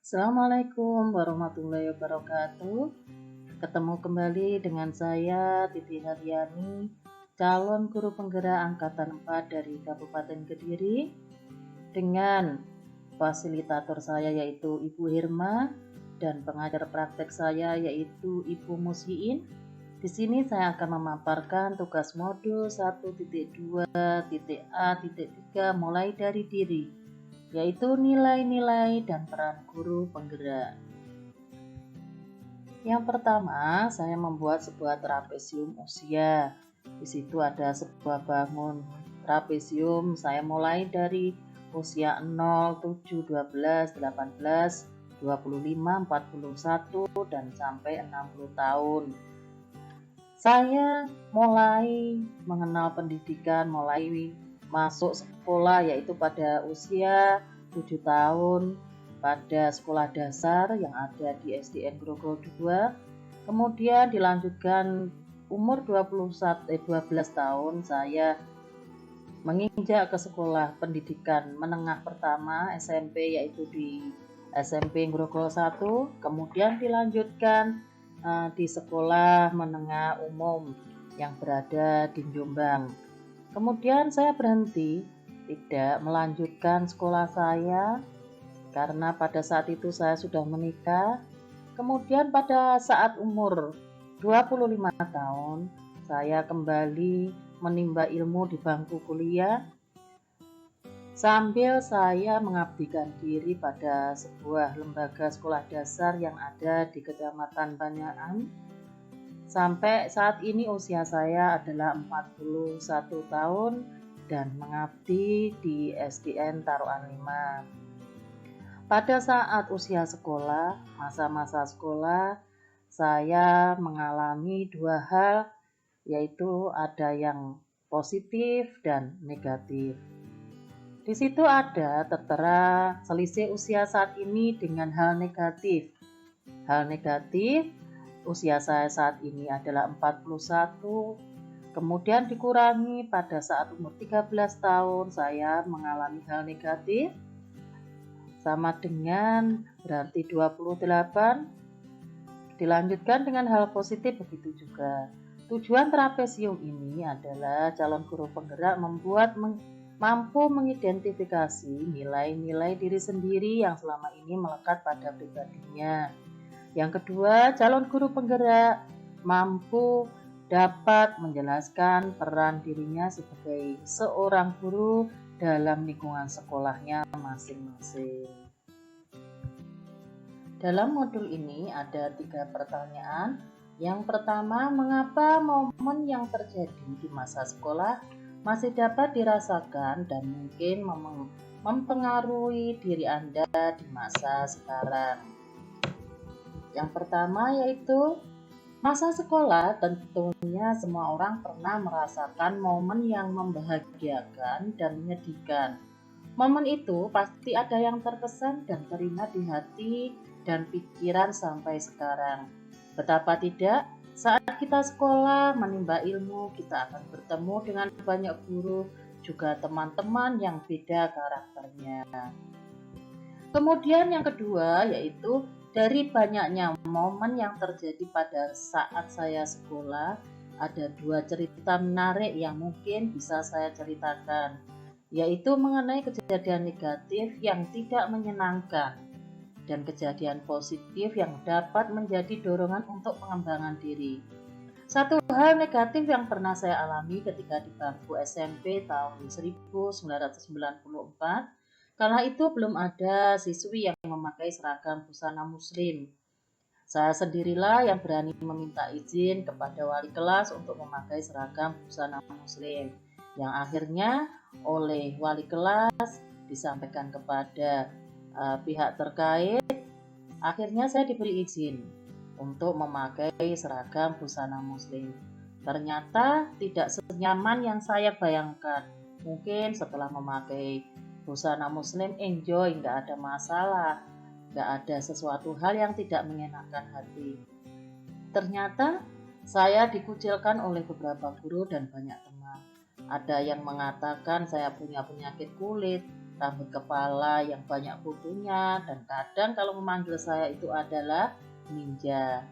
Assalamualaikum warahmatullahi wabarakatuh. Ketemu kembali dengan saya Titi Haryani, calon guru penggerak angkatan 4 dari Kabupaten Kediri, dengan fasilitator saya yaitu Ibu Hirma dan pengajar praktek saya yaitu Ibu Musyiin. Di sini saya akan memaparkan tugas modul 1.2.A.3 mulai dari diri, yaitu nilai-nilai dan peran guru penggerak. Yang pertama, saya membuat sebuah trapesium usia. Di situ ada sebuah bangun trapesium. Saya mulai dari usia 0, 7, 12, 18, 25, 41 dan sampai 60 tahun. Saya mulai mengenal pendidikan, mulai masuk sekolah yaitu pada usia 7 tahun pada sekolah dasar yang ada di SDN Grogol 2. Kemudian dilanjutkan umur 12 tahun saya menginjak ke sekolah pendidikan menengah pertama SMP yaitu di SMP Grogol 1. Kemudian dilanjutkan di sekolah menengah umum yang berada di Jombang. Kemudian saya berhenti, tidak melanjutkan sekolah saya karena pada saat itu saya sudah menikah. Kemudian pada saat umur 25 tahun, saya kembali menimba ilmu di bangku kuliah sambil saya mengabdikan diri pada sebuah lembaga sekolah dasar yang ada di Kecamatan Banyakan. Sampai saat ini usia saya adalah 41 tahun dan mengabdi di SDN Taruhan 5. Pada saat usia sekolah, masa-masa sekolah, saya mengalami dua hal, yaitu ada yang positif dan negatif. Di situ ada tertera selisih usia saat ini dengan hal negatif. Hal negatif, usia saya saat ini adalah 41, kemudian dikurangi pada saat umur 13 tahun saya mengalami hal negatif, sama dengan berarti 28, dilanjutkan dengan hal positif begitu juga. Tujuan trapesium ini adalah calon guru penggerak mampu mengidentifikasi nilai-nilai diri sendiri yang selama ini melekat pada pribadinya. Yang kedua, calon guru penggerak mampu dapat menjelaskan peran dirinya sebagai seorang guru dalam lingkungan sekolahnya masing-masing. Dalam modul ini ada 3 pertanyaan. Yang pertama, mengapa momen yang terjadi di masa sekolah masih dapat dirasakan dan mungkin mempengaruhi diri Anda di masa sekarang? Yang pertama yaitu masa sekolah, tentunya semua orang pernah merasakan momen yang membahagiakan dan menyedihkan. Momen itu pasti ada yang terkesan dan teringat di hati dan pikiran sampai sekarang. Betapa tidak, saat kita sekolah menimba ilmu, kita akan bertemu dengan banyak guru, juga teman-teman yang beda karakternya. Kemudian yang kedua yaitu dari banyaknya momen yang terjadi pada saat saya sekolah, ada 2 cerita menarik yang mungkin bisa saya ceritakan, yaitu mengenai kejadian negatif yang tidak menyenangkan dan kejadian positif yang dapat menjadi dorongan untuk pengembangan diri. Satu hal negatif yang pernah saya alami ketika di bangku SMP tahun 1994, kala itu belum ada siswi yang memakai seragam busana muslim. Saya sendirilah yang berani meminta izin kepada wali kelas untuk memakai seragam busana muslim, yang akhirnya oleh wali kelas disampaikan kepada pihak terkait. Akhirnya saya diberi izin untuk memakai seragam busana muslim. Ternyata tidak senyaman yang saya bayangkan. Mungkin setelah memakai busana muslim enjoy, nggak ada masalah, nggak ada sesuatu hal yang tidak mengenakan hati. Ternyata saya dikucilkan oleh beberapa guru dan banyak teman. Ada yang mengatakan saya punya penyakit kulit, rambut kepala yang banyak kutunya, dan kadang kalau memanggil saya itu adalah ninja.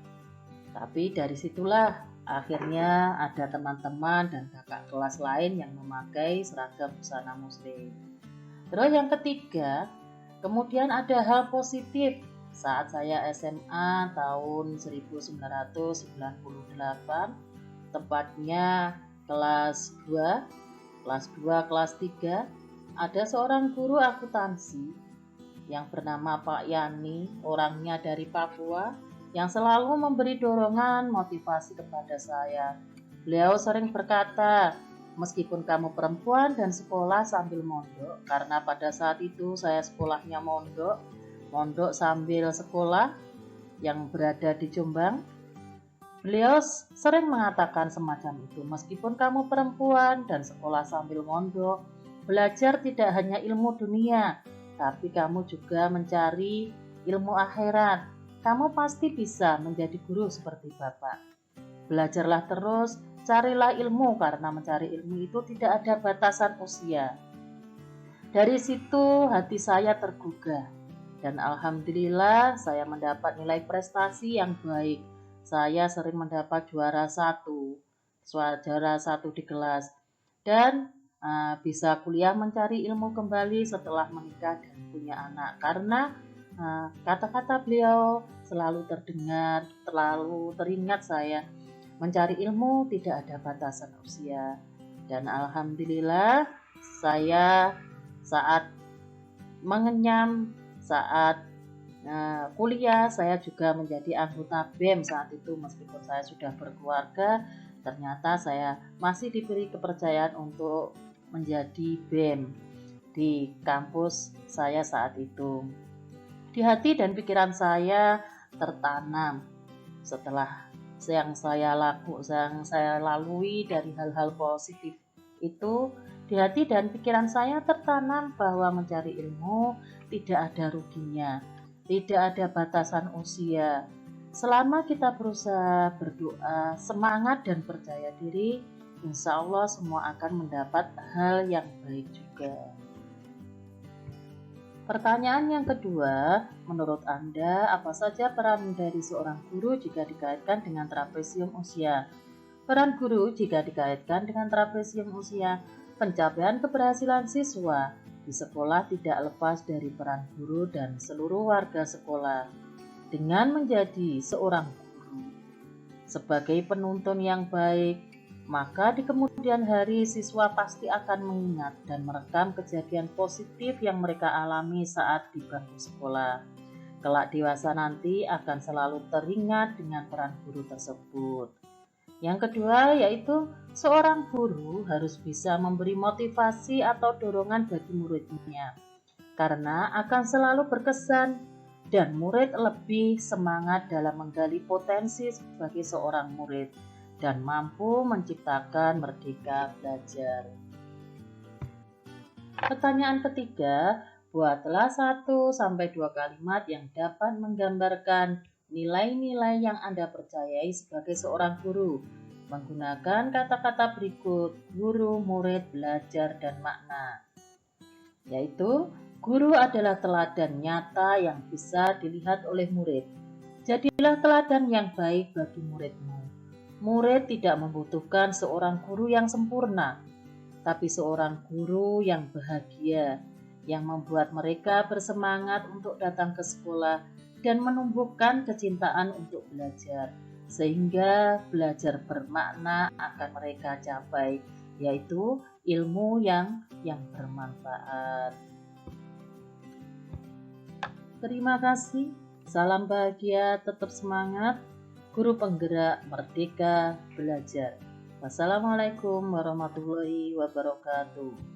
Tapi dari situlah akhirnya ada teman-teman dan kakak kelas lain yang memakai seragam busana muslim. Terus yang ketiga, kemudian ada hal positif saat saya SMA tahun 1998, tepatnya kelas 2, kelas 3, ada seorang guru akuntansi yang bernama Pak Yani, orangnya dari Papua, yang selalu memberi dorongan motivasi kepada saya. Beliau sering berkata, meskipun kamu perempuan dan sekolah sambil mondok, karena pada saat itu saya sekolahnya mondok sambil sekolah yang berada di Jombang. Beliau sering mengatakan semacam itu, meskipun kamu perempuan dan sekolah sambil mondok, belajar tidak hanya ilmu dunia, tapi kamu juga mencari ilmu akhirat. Kamu pasti bisa menjadi guru seperti Bapak. Belajarlah terus, carilah ilmu, karena mencari ilmu itu tidak ada batasan usia. Dari situ hati saya tergugah, dan alhamdulillah saya mendapat nilai prestasi yang baik. Saya sering mendapat juara satu di kelas, dan bisa kuliah mencari ilmu kembali setelah menikah dan punya anak, karena kata-kata beliau selalu terdengar, terlalu teringat saya. Mencari ilmu tidak ada batasan usia. Dan alhamdulillah saya saat mengenyam, saat kuliah, saya juga menjadi anggota BEM saat itu. Meskipun saya sudah berkeluarga, ternyata saya masih diberi kepercayaan untuk menjadi BEM di kampus saya saat itu. Di hati dan pikiran saya tertanam setelah yang saya lalui dari hal-hal positif itu. Di hati dan pikiran saya tertanam bahwa mencari ilmu tidak ada ruginya, tidak ada batasan usia. Selama kita berusaha, berdoa, semangat dan percaya diri, insya Allah semua akan mendapat hal yang baik juga. Pertanyaan yang kedua, menurut Anda, apa saja peran dari seorang guru jika dikaitkan dengan trapesium usia? Peran guru jika dikaitkan dengan trapesium usia, pencapaian keberhasilan siswa di sekolah tidak lepas dari peran guru dan seluruh warga sekolah. Dengan menjadi seorang guru sebagai penuntun yang baik, maka di kemudian hari siswa pasti akan mengingat dan merekam kejadian positif yang mereka alami saat di bangku sekolah. Kelak dewasa nanti akan selalu teringat dengan peran guru tersebut. Yang kedua yaitu seorang guru harus bisa memberi motivasi atau dorongan bagi muridnya, karena akan selalu berkesan dan murid lebih semangat dalam menggali potensi sebagai seorang murid dan mampu menciptakan merdeka belajar. Pertanyaan ketiga, buatlah 1-2 kalimat yang dapat menggambarkan nilai-nilai yang Anda percayai sebagai seorang guru. Menggunakan kata-kata berikut: guru, murid, belajar, dan makna. Yaitu, guru adalah teladan nyata yang bisa dilihat oleh murid. Jadilah teladan yang baik bagi muridmu. Murid tidak membutuhkan seorang guru yang sempurna, tapi seorang guru yang bahagia, yang membuat mereka bersemangat untuk datang ke sekolah dan menumbuhkan kecintaan untuk belajar, sehingga belajar bermakna akan mereka capai, yaitu ilmu yang bermanfaat. Terima kasih, salam bahagia, tetap semangat, guru penggerak merdeka belajar. Wassalamualaikum warahmatullahi wabarakatuh.